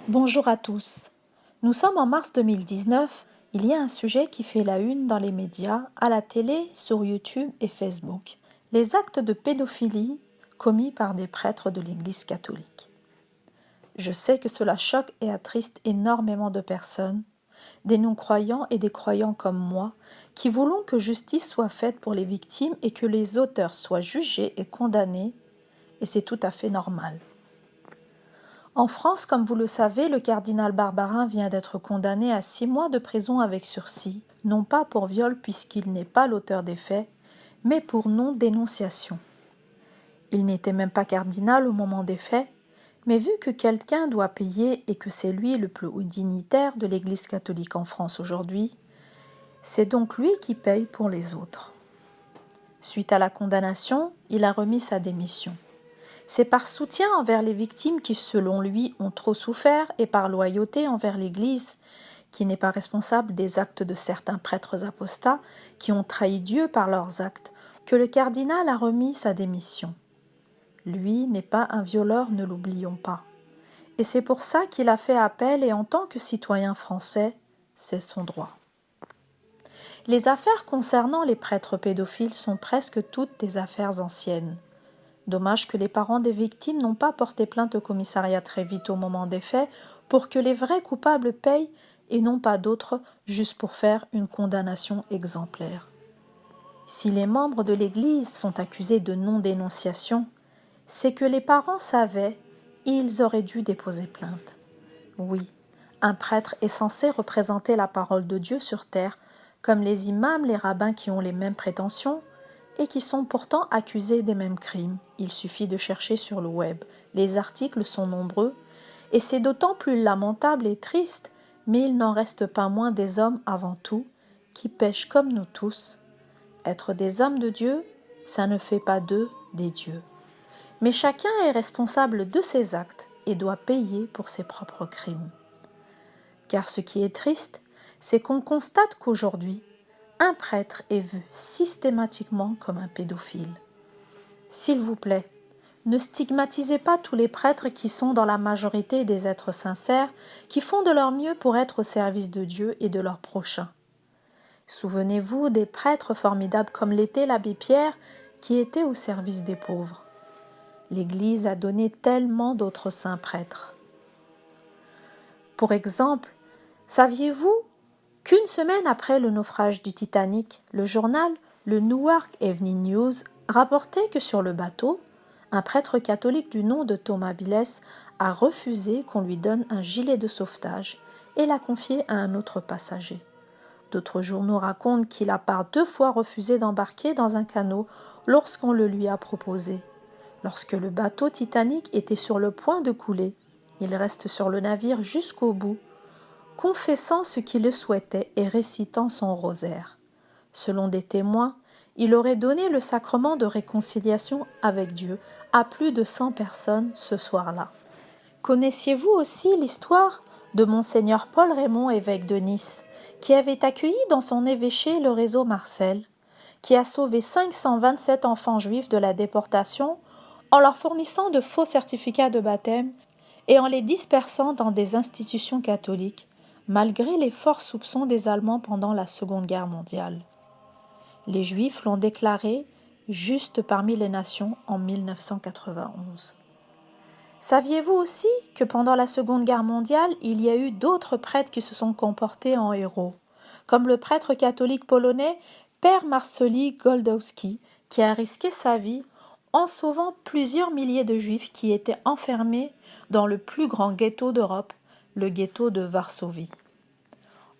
Bonjour à tous. Nous sommes en mars 2019. Il y a un sujet qui fait la une dans les médias, à la télé, sur YouTube et Facebook. Les actes de pédophilie commis par des prêtres de l'Église catholique. Je sais que cela choque et attriste énormément de personnes, des non-croyants et des croyants comme moi, qui voulons que justice soit faite pour les victimes et que les auteurs soient jugés et condamnés, et c'est tout à fait normal. En France, comme vous le savez, le cardinal Barbarin vient d'être condamné à 6 mois de prison avec sursis, non pas pour viol puisqu'il n'est pas l'auteur des faits, mais pour non-dénonciation. Il n'était même pas cardinal au moment des faits, mais vu que quelqu'un doit payer et que c'est lui le plus haut dignitaire de l'Église catholique en France aujourd'hui, c'est donc lui qui paye pour les autres. Suite à la condamnation, il a remis sa démission. C'est par soutien envers les victimes qui, selon lui, ont trop souffert et par loyauté envers l'Église, qui n'est pas responsable des actes de certains prêtres apostats qui ont trahi Dieu par leurs actes, que le cardinal a remis sa démission. Lui n'est pas un violeur, ne l'oublions pas. Et c'est pour ça qu'il a fait appel et en tant que citoyen français, c'est son droit. Les affaires concernant les prêtres pédophiles sont presque toutes des affaires anciennes. Dommage que les parents des victimes n'ont pas porté plainte au commissariat très vite au moment des faits pour que les vrais coupables payent et non pas d'autres juste pour faire une condamnation exemplaire. Si les membres de l'Église sont accusés de non-dénonciation, c'est que les parents savaient et ils auraient dû déposer plainte. Oui, un prêtre est censé représenter la parole de Dieu sur terre, comme les imams, les rabbins qui ont les mêmes prétentions, et qui sont pourtant accusés des mêmes crimes. Il suffit de chercher sur le web. Les articles sont nombreux, et c'est d'autant plus lamentable et triste, mais il n'en reste pas moins des hommes avant tout, qui pêchent comme nous tous. Être des hommes de Dieu, ça ne fait pas d'eux des dieux. Mais chacun est responsable de ses actes et doit payer pour ses propres crimes. Car ce qui est triste, c'est qu'on constate qu'aujourd'hui, un prêtre est vu systématiquement comme un pédophile. S'il vous plaît, ne stigmatisez pas tous les prêtres qui sont dans la majorité des êtres sincères, qui font de leur mieux pour être au service de Dieu et de leurs prochains. Souvenez-vous des prêtres formidables comme l'était l'abbé Pierre, qui était au service des pauvres. L'Église a donné tellement d'autres saints prêtres. Pour exemple, saviez-vous qu'une semaine après le naufrage du Titanic, le journal, le Newark Evening News, rapportait que sur le bateau, un prêtre catholique du nom de Thomas Billes a refusé qu'on lui donne un gilet de sauvetage et l'a confié à un autre passager. D'autres journaux racontent qu'il a par 2 fois refusé d'embarquer dans un canot lorsqu'on le lui a proposé. Lorsque le bateau Titanic était sur le point de couler, il reste sur le navire jusqu'au bout, confessant ce qu'il le souhaitait et récitant son rosaire. Selon des témoins, il aurait donné le sacrement de réconciliation avec Dieu à plus de 100 personnes ce soir-là. Connaissiez-vous aussi l'histoire de Monseigneur Paul Raymond, évêque de Nice, qui avait accueilli dans son évêché le réseau Marcel, qui a sauvé 527 enfants juifs de la déportation en leur fournissant de faux certificats de baptême et en les dispersant dans des institutions catholiques, malgré les forts soupçons des Allemands pendant la Seconde Guerre mondiale. Les Juifs l'ont déclaré juste parmi les nations en 1991. Saviez-vous aussi que pendant la Seconde Guerre mondiale, il y a eu d'autres prêtres qui se sont comportés en héros, comme le prêtre catholique polonais Père Marceli Goldowski, qui a risqué sa vie en sauvant plusieurs milliers de Juifs qui étaient enfermés dans le plus grand ghetto d'Europe, le ghetto de Varsovie.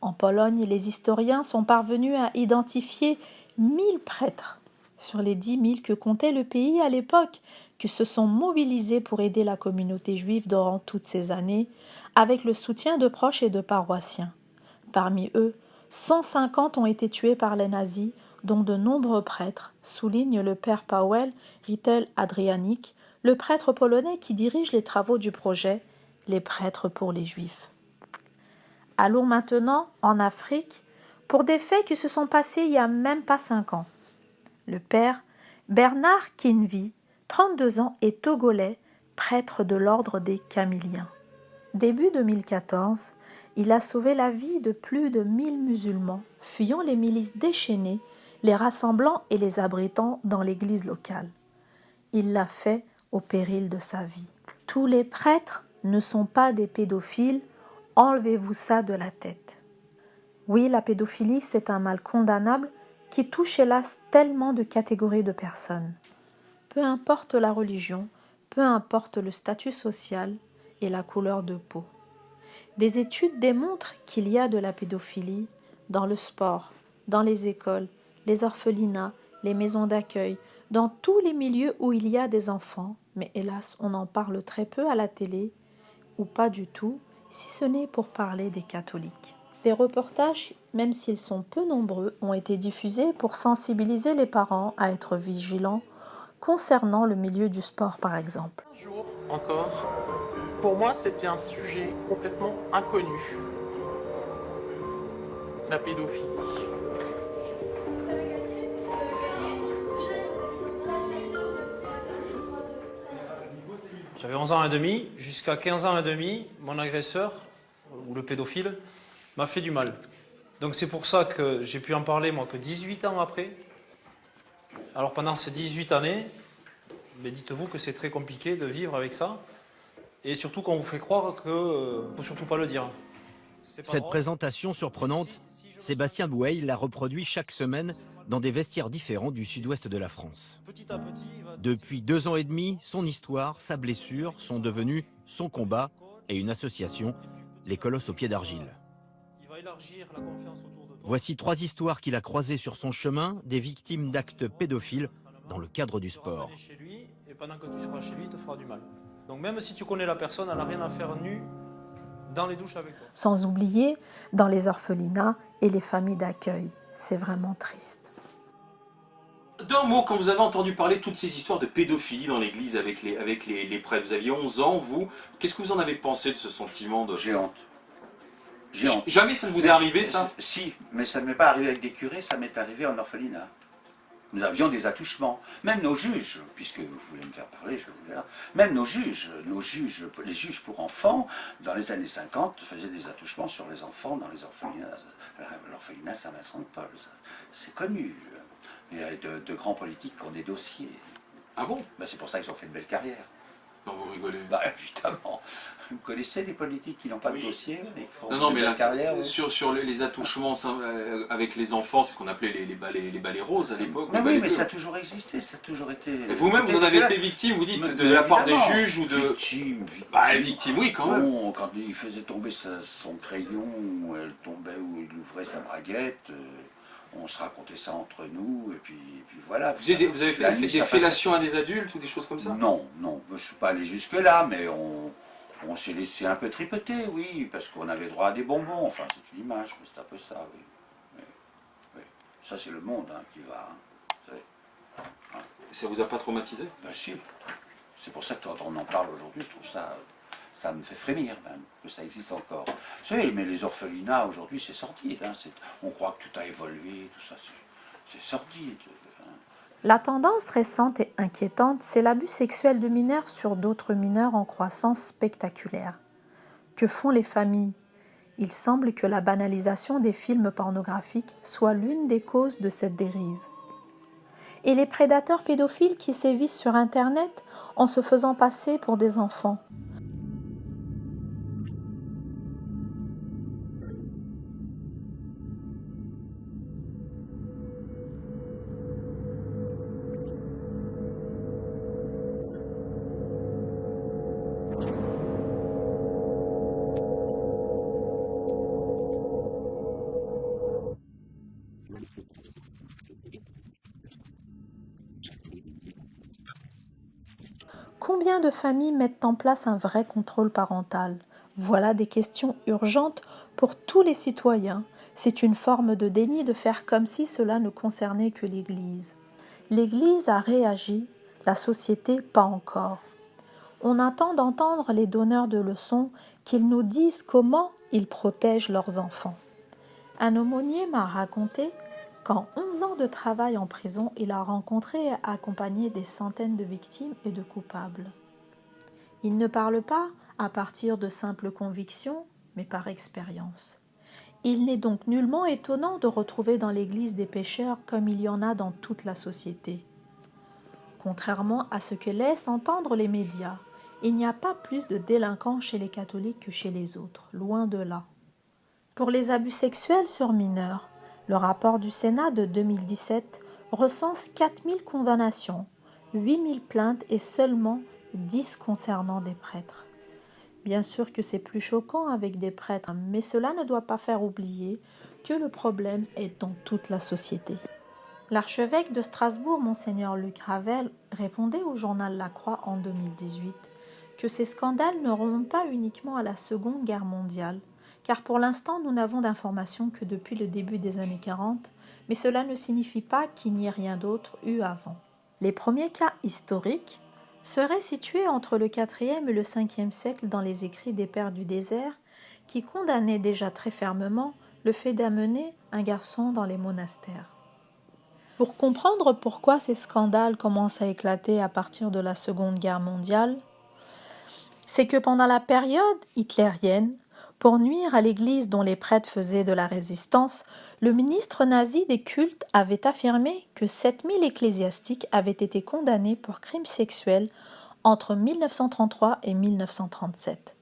En Pologne, les historiens sont parvenus à identifier 1000 prêtres sur les 10 000 que comptait le pays à l'époque, qui se sont mobilisés pour aider la communauté juive durant toutes ces années, avec le soutien de proches et de paroissiens. Parmi eux, 150 ont été tués par les nazis, dont de nombreux prêtres, souligne le père Paweł Rytel Adrianik, le prêtre polonais qui dirige les travaux du projet « Les prêtres pour les Juifs ». Allons maintenant en Afrique pour des faits qui se sont passés il n'y a même pas 5 ans. Le père Bernard Kinvi, 32 ans, est togolais, prêtre de l'ordre des Camiliens. Début 2014, il a sauvé la vie de plus de 1000 musulmans, fuyant les milices déchaînées, les rassemblant et les abritant dans l'église locale. Il l'a fait au péril de sa vie. Tous les prêtres ne sont pas des pédophiles, enlevez-vous ça de la tête. Oui, la pédophilie, c'est un mal condamnable qui touche hélas tellement de catégories de personnes. Peu importe la religion, peu importe le statut social et la couleur de peau. Des études démontrent qu'il y a de la pédophilie dans le sport, dans les écoles, les orphelinats, les maisons d'accueil, dans tous les milieux où il y a des enfants, mais hélas, on en parle très peu à la télé, ou pas du tout, si ce n'est pour parler des catholiques. Des reportages, même s'ils sont peu nombreux, ont été diffusés pour sensibiliser les parents à être vigilants concernant le milieu du sport, par exemple. Un jour encore, pour moi, c'était un sujet complètement inconnu. La pédophilie. J'avais 11 ans et demi, jusqu'à 15 ans et demi, mon agresseur, ou le pédophile, m'a fait du mal. Donc c'est pour ça que j'ai pu en parler, moi, que 18 ans après. Alors pendant ces 18 années, mais dites-vous que c'est très compliqué de vivre avec ça. Et surtout qu'on vous fait croire qu'il ne faut surtout pas le dire. Cette présentation surprenante, Sébastien Boueil la reproduit chaque semaine dans des vestiaires différents du sud-ouest de la France. Depuis 2 ans et demi, son histoire, sa blessure sont devenus son combat et une association, les Colosses aux pieds d'argile. Voici 3 histoires qu'il a croisées sur son chemin, des victimes d'actes pédophiles dans le cadre du sport. Et pendant que tu seras chez lui, il te fera du mal. Donc même si tu connais la personne, elle n'a rien à faire nue dans les douches avec toi. Sans oublier dans les orphelinats et les familles d'accueil. C'est vraiment triste. D'un mot, quand vous avez entendu parler de toutes ces histoires de pédophilie dans l'église avec les prêtres, vous aviez 11 ans, vous, qu'est-ce que vous en avez pensé de ce sentiment de... J'ai honte. J'ai honte. Jamais ça ne vous est arrivé, ça? Si, mais ça ne m'est pas arrivé avec des curés, ça m'est arrivé en orphelinat. Nous avions des attouchements. Même nos juges, puisque vous voulez me faire parler, je vous le dire, même nos juges, les juges pour enfants, dans les années 50, faisaient des attouchements sur les enfants dans les orphelinats. L'orphelinat Saint-Vincent-de-Paul, c'est connu. Il y a de grands politiques qui ont des dossiers. Ah bon? Ben, c'est pour ça qu'ils ont fait une belle carrière. Non, vous rigolez. Bah évidemment. Vous connaissez des politiques qui n'ont pas de dossier et qui font Non, une mais belle là, carrière, oui. sur les attouchements avec les enfants, c'est ce qu'on appelait les balais roses à l'époque. Mais oui, mais ça a toujours existé, ça a toujours été... Vous-même, vous en avez été victime, vous dites, de la part des juges ou de... Victime. Bah, victime, oui, quand même. Bon, quand il faisait tomber son crayon, ou elle tombait, ou il ouvrait sa braguette, on se racontait ça entre nous, et puis voilà. Vous avez fait des fellations à des adultes ou des choses comme ça? Non, non, je ne suis pas allé jusque-là, mais on s'est laissé un peu tripoter, oui, parce qu'on avait droit à des bonbons, enfin c'est une image, mais c'est un peu ça, oui. Oui. Ça c'est le monde qui va... Ça vous a pas traumatisé? Ben si, c'est pour ça que quand on en parle aujourd'hui, je trouve ça me fait frémir même, que ça existe encore. Vous savez, mais les orphelinats aujourd'hui c'est sordide, on croit que tout a évolué, tout ça, c'est sordide. La tendance récente et inquiétante, c'est l'abus sexuel de mineurs sur d'autres mineurs en croissance spectaculaire. Que font les familles? Il semble que la banalisation des films pornographiques soit l'une des causes de cette dérive. Et les prédateurs pédophiles qui sévissent sur Internet en se faisant passer pour des enfants. Combien de familles mettent en place un vrai contrôle parental? Voilà des questions urgentes pour tous les citoyens. C'est une forme de déni de faire comme si cela ne concernait que l'Église. L'Église a réagi, la société pas encore. On attend d'entendre les donneurs de leçons qu'ils nous disent comment ils protègent leurs enfants. Un aumônier m'a raconté qu'en 11 ans de travail en prison, il a rencontré et accompagné des centaines de victimes et de coupables. Il ne parle pas à partir de simples convictions, mais par expérience. Il n'est donc nullement étonnant de retrouver dans l'Église des pécheurs comme il y en a dans toute la société. Contrairement à ce que laissent entendre les médias, il n'y a pas plus de délinquants chez les catholiques que chez les autres, loin de là. Pour les abus sexuels sur mineurs, le rapport du Sénat de 2017 recense 4000 condamnations, 8000 plaintes et seulement 10 concernant des prêtres. Bien sûr que c'est plus choquant avec des prêtres, mais cela ne doit pas faire oublier que le problème est dans toute la société. L'archevêque de Strasbourg, Monseigneur Luc Ravel, répondait au journal La Croix en 2018 que ces scandales ne remontent pas uniquement à la Seconde Guerre mondiale, car pour l'instant nous n'avons d'informations que depuis le début des années 40, mais cela ne signifie pas qu'il n'y ait rien d'autre eu avant. Les premiers cas historiques seraient situés entre le IVe et le Ve siècle dans les écrits des Pères du désert, qui condamnaient déjà très fermement le fait d'amener un garçon dans les monastères. Pour comprendre pourquoi ces scandales commencent à éclater à partir de la Seconde Guerre mondiale, c'est que pendant la période hitlérienne, pour nuire à l'Église dont les prêtres faisaient de la résistance, le ministre nazi des cultes avait affirmé que 7000 ecclésiastiques avaient été condamnés pour crimes sexuels entre 1933 et 1937,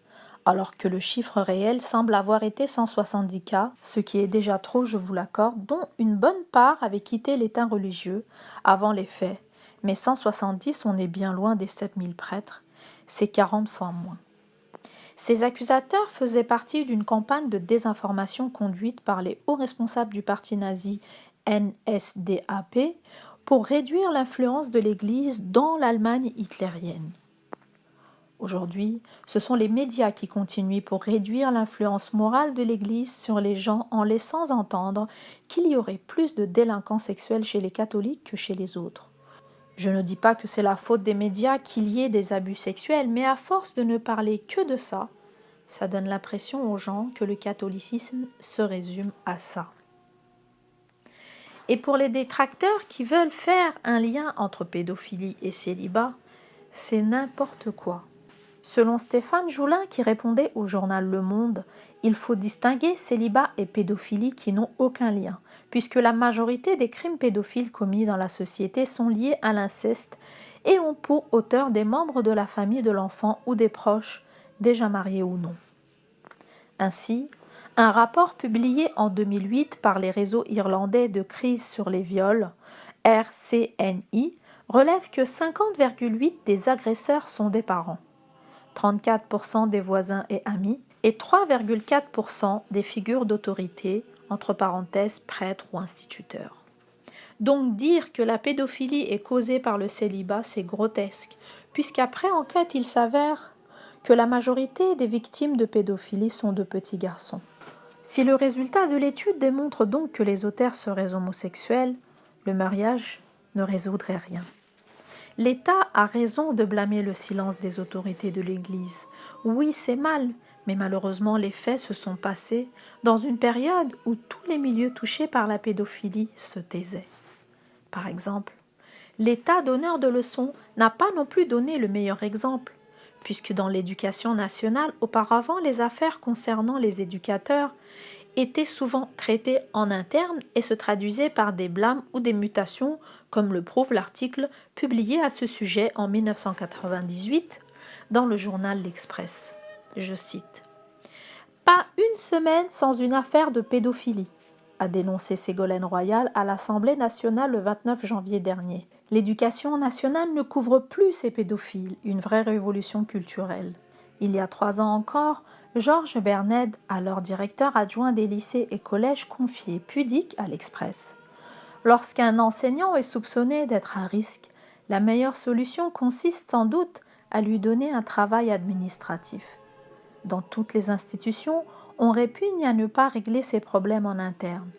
alors que le chiffre réel semble avoir été 170 cas, ce qui est déjà trop, je vous l'accorde, dont une bonne part avait quitté l'état religieux avant les faits, mais 170, on est bien loin des 7000 prêtres, c'est 40 fois moins. Ces accusateurs faisaient partie d'une campagne de désinformation conduite par les hauts responsables du parti nazi NSDAP pour réduire l'influence de l'Église dans l'Allemagne hitlérienne. Aujourd'hui, ce sont les médias qui continuent pour réduire l'influence morale de l'Église sur les gens en laissant entendre qu'il y aurait plus de délinquants sexuels chez les catholiques que chez les autres. Je ne dis pas que c'est la faute des médias qu'il y ait des abus sexuels, mais à force de ne parler que de ça, ça donne l'impression aux gens que le catholicisme se résume à ça. Et pour les détracteurs qui veulent faire un lien entre pédophilie et célibat, c'est n'importe quoi. Selon Stéphane Joulin qui répondait au journal Le Monde, il faut distinguer célibat et pédophilie qui n'ont aucun lien, puisque la majorité des crimes pédophiles commis dans la société sont liés à l'inceste et ont pour auteur des membres de la famille de l'enfant ou des proches, déjà mariés ou non. Ainsi, un rapport publié en 2008 par les réseaux irlandais de crise sur les viols, RCNI, relève que 50,8% des agresseurs sont des parents, 34% des voisins et amis et 3,4% des figures d'autorité, entre parenthèses prêtres ou instituteurs. Donc dire que la pédophilie est causée par le célibat, c'est grotesque, puisqu'après enquête, il s'avère que la majorité des victimes de pédophilie sont de petits garçons. Si le résultat de l'étude démontre donc que les auteurs seraient homosexuels, le mariage ne résoudrait rien. L'État a raison de blâmer le silence des autorités de l'Église. Oui, c'est mal, mais malheureusement les faits se sont passés dans une période où tous les milieux touchés par la pédophilie se taisaient. Par exemple, l'État donneur de leçons n'a pas non plus donné le meilleur exemple, puisque dans l'éducation nationale, auparavant, les affaires concernant les éducateurs étaient souvent traitées en interne et se traduisaient par des blâmes ou des mutations, comme le prouve l'article publié à ce sujet en 1998 dans le journal L'Express. Je cite « Pas une semaine sans une affaire de pédophilie », a dénoncé Ségolène Royal à l'Assemblée nationale le 29 janvier dernier. L'éducation nationale ne couvre plus ces pédophiles, une vraie révolution culturelle. Il y a 3 ans encore, Georges Berned, alors directeur adjoint des lycées et collèges, confiait pudique à l'Express. Lorsqu'un enseignant est soupçonné d'être à risque, la meilleure solution consiste sans doute à lui donner un travail administratif. Dans toutes les institutions, on répugne à ne pas régler ces problèmes en interne.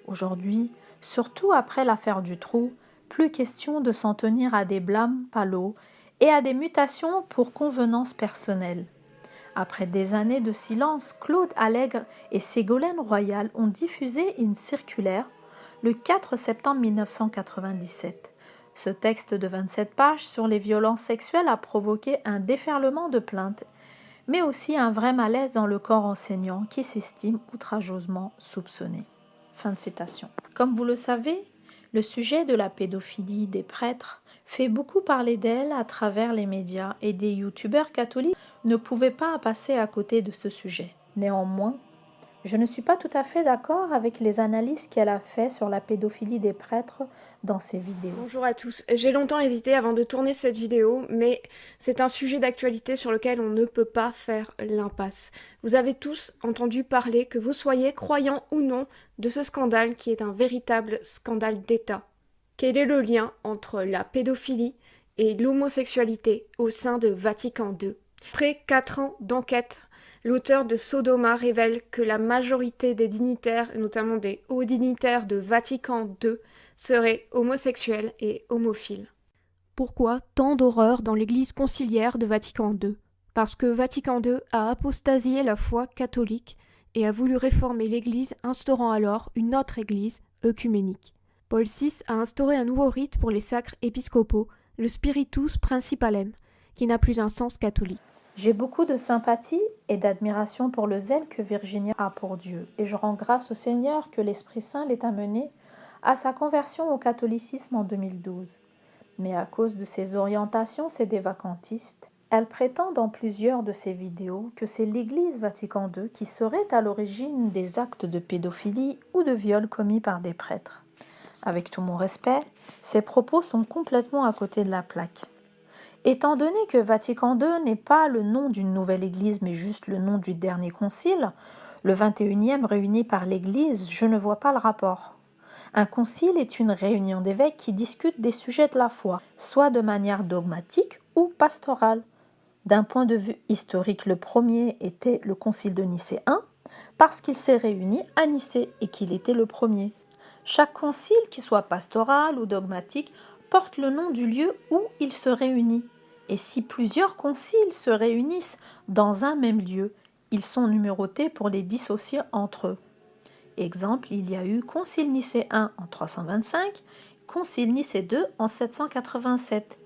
Aujourd'hui, surtout après l'affaire Dutroux, plus question de s'en tenir à des blâmes palos et à des mutations pour convenance personnelle. Après des années de silence, Claude Allègre et Ségolène Royal ont diffusé une circulaire le 4 septembre 1997. Ce texte de 27 pages sur les violences sexuelles a provoqué un déferlement de plaintes, mais aussi un vrai malaise dans le corps enseignant qui s'estime outrageusement soupçonné. Fin de citation. Comme vous le savez, le sujet de la pédophilie des prêtres fait beaucoup parler d'elle à travers les médias et des youtubeurs catholiques ne pouvaient pas passer à côté de ce sujet. Néanmoins, je ne suis pas tout à fait d'accord avec les analyses qu'elle a faites sur la pédophilie des prêtres dans ses vidéos. Bonjour à tous. J'ai longtemps hésité avant de tourner cette vidéo, mais c'est un sujet d'actualité sur lequel on ne peut pas faire l'impasse. Vous avez tous entendu parler, que vous soyez croyants ou non, de ce scandale qui est un véritable scandale d'État. Quel est le lien entre la pédophilie et l'homosexualité au sein de Vatican II? Après 4 ans d'enquête, l'auteur de Sodoma révèle que la majorité des dignitaires, notamment des hauts dignitaires de Vatican II, seraient homosexuels et homophiles. Pourquoi tant d'horreur dans l'église conciliaire de Vatican II? Parce que Vatican II a apostasié la foi catholique et a voulu réformer l'église, instaurant alors une autre église œcuménique. Paul VI a instauré un nouveau rite pour les sacres épiscopaux, le Spiritus Principalem, qui n'a plus un sens catholique. J'ai beaucoup de sympathie et d'admiration pour le zèle que Virginia a pour Dieu, et je rends grâce au Seigneur que l'Esprit Saint l'ait amenée à sa conversion au catholicisme en 2012. Mais à cause de ses orientations sédévacantistes, elle prétend dans plusieurs de ses vidéos que c'est l'Église Vatican II qui serait à l'origine des actes de pédophilie ou de viol commis par des prêtres. Avec tout mon respect, ces propos sont complètement à côté de la plaque. Étant donné que Vatican II n'est pas le nom d'une nouvelle église, mais juste le nom du dernier concile, le 21e réuni par l'église, je ne vois pas le rapport. Un concile est une réunion d'évêques qui discutent des sujets de la foi, soit de manière dogmatique ou pastorale. D'un point de vue historique, le premier était le concile de Nicée I, parce qu'il s'est réuni à Nicée et qu'il était le premier. Chaque concile, qu'il soit pastoral ou dogmatique, porte le nom du lieu où il se réunit. Et si plusieurs conciles se réunissent dans un même lieu, ils sont numérotés pour les dissocier entre eux. Exemple, il y a eu Concile Nicée I en 325, Concile Nicée II en 787.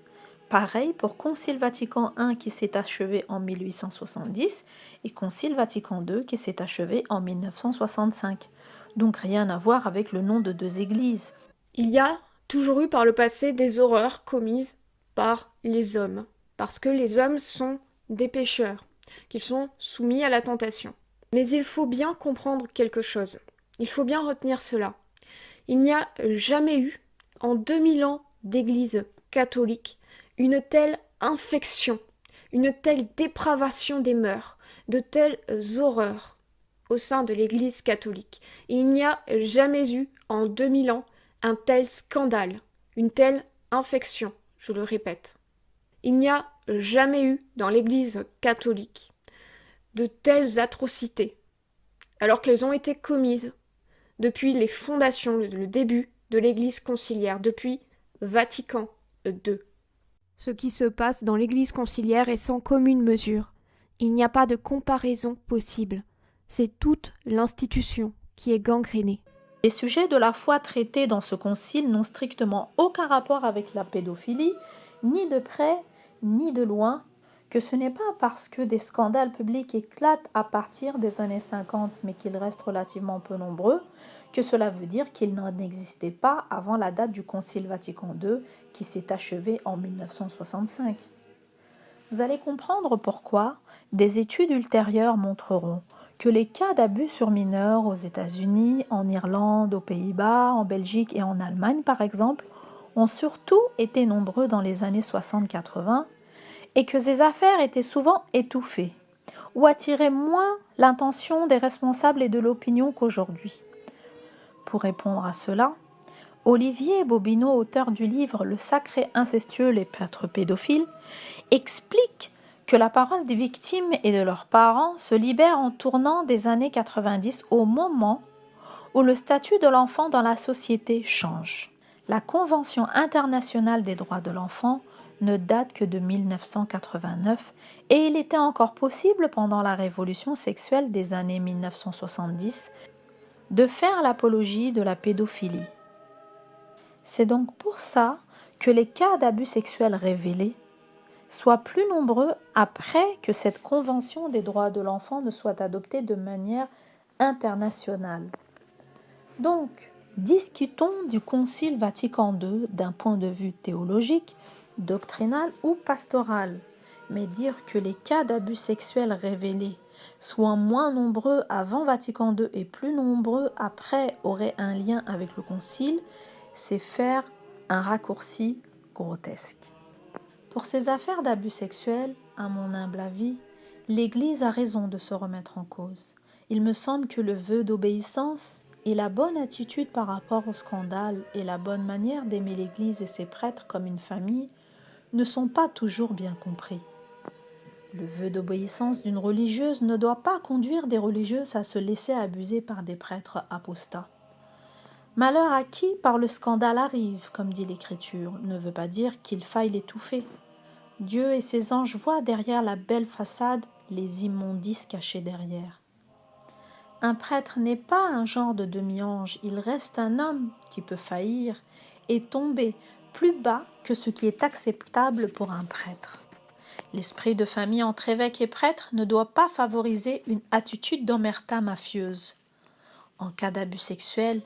Pareil pour Concile Vatican I qui s'est achevé en 1870 et Concile Vatican II qui s'est achevé en 1965. Donc rien à voir avec le nom de deux églises. Il y a toujours eu par le passé des horreurs commises par les hommes, parce que les hommes sont des pécheurs, qu'ils sont soumis à la tentation. Mais il faut bien comprendre quelque chose, il faut bien retenir cela. Il n'y a jamais eu, en 2000 ans d'église catholique, une telle infection, une telle dépravation des mœurs, de telles horreurs au sein de l'église catholique. Et il n'y a jamais eu, en 2000 ans, un tel scandale, une telle infection. Je le répète, il n'y a jamais eu dans l'Église catholique de telles atrocités, alors qu'elles ont été commises depuis les fondations, le début de l'Église conciliaire, depuis Vatican II. Ce qui se passe dans l'Église conciliaire est sans commune mesure. Il n'y a pas de comparaison possible. C'est toute l'institution qui est gangrénée. Les sujets de la foi traités dans ce concile n'ont strictement aucun rapport avec la pédophilie, ni de près, ni de loin, que ce n'est pas parce que des scandales publics éclatent à partir des années 50, mais qu'ils restent relativement peu nombreux, que cela veut dire qu'il n'en existait pas avant la date du Concile Vatican II, qui s'est achevé en 1965. Vous allez comprendre pourquoi des études ultérieures montreront que les cas d'abus sur mineurs aux États-Unis, en Irlande, aux Pays-Bas, en Belgique et en Allemagne par exemple, ont surtout été nombreux dans les années 60-80 et que ces affaires étaient souvent étouffées ou attiraient moins l'attention des responsables et de l'opinion qu'aujourd'hui. Pour répondre à cela, Olivier Bobineau, auteur du livre « Le sacré incestueux, les prêtres pédophiles », explique que la parole des victimes et de leurs parents se libère en tournant des années 90 au moment où le statut de l'enfant dans la société change. La Convention internationale des droits de l'enfant ne date que de 1989 et il était encore possible pendant la révolution sexuelle des années 1970 de faire l'apologie de la pédophilie. C'est donc pour ça que les cas d'abus sexuels révélés, soient plus nombreux après que cette Convention des droits de l'enfant ne soit adoptée de manière internationale. Donc, discutons du Concile Vatican II d'un point de vue théologique, doctrinal ou pastoral. Mais dire que les cas d'abus sexuels révélés soient moins nombreux avant Vatican II et plus nombreux après aurait un lien avec le Concile, c'est faire un raccourci grotesque. Pour ces affaires d'abus sexuels, à mon humble avis, l'Église a raison de se remettre en cause. Il me semble que le vœu d'obéissance et la bonne attitude par rapport au scandale et la bonne manière d'aimer l'Église et ses prêtres comme une famille ne sont pas toujours bien compris. Le vœu d'obéissance d'une religieuse ne doit pas conduire des religieuses à se laisser abuser par des prêtres apostats. Malheur à qui par le scandale arrive, comme dit l'Écriture, ne veut pas dire qu'il faille l'étouffer. Dieu et ses anges voient derrière la belle façade les immondices cachés derrière. Un prêtre n'est pas un genre de demi-ange, il reste un homme qui peut faillir et tomber plus bas que ce qui est acceptable pour un prêtre. L'esprit de famille entre évêque et prêtre ne doit pas favoriser une attitude d'omerta mafieuse. En cas d'abus sexuel,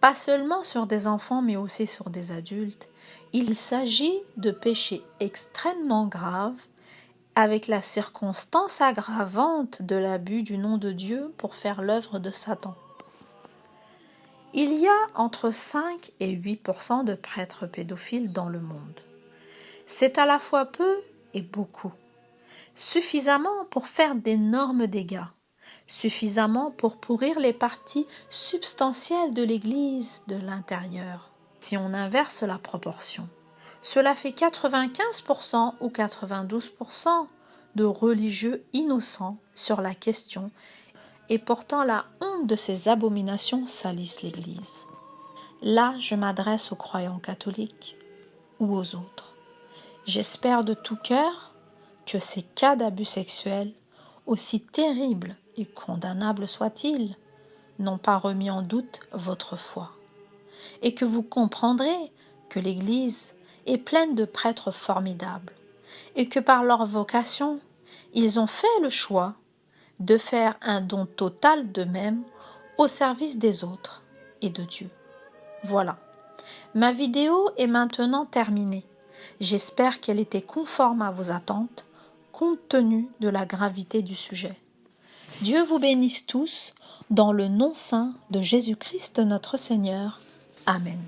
pas seulement sur des enfants mais aussi sur des adultes, il s'agit de péchés extrêmement graves avec la circonstance aggravante de l'abus du nom de Dieu pour faire l'œuvre de Satan. Il y a entre 5 et 8% de prêtres pédophiles dans le monde. C'est à la fois peu et beaucoup. Suffisamment pour faire d'énormes dégâts. Suffisamment pour pourrir les parties substantielles de l'Église de l'intérieur. Si on inverse la proportion, cela fait 95% ou 92% de religieux innocents sur la question et pourtant la honte de ces abominations salissent l'Église. Là, je m'adresse aux croyants catholiques ou aux autres. J'espère de tout cœur que ces cas d'abus sexuels, aussi terribles et condamnables soient-ils, n'ont pas remis en doute votre foi, et que vous comprendrez que l'Église est pleine de prêtres formidables, et que par leur vocation, ils ont fait le choix de faire un don total d'eux-mêmes au service des autres et de Dieu. Voilà, ma vidéo est maintenant terminée. J'espère qu'elle était conforme à vos attentes, compte tenu de la gravité du sujet. Dieu vous bénisse tous, dans le nom saint de Jésus-Christ notre Seigneur. Amen.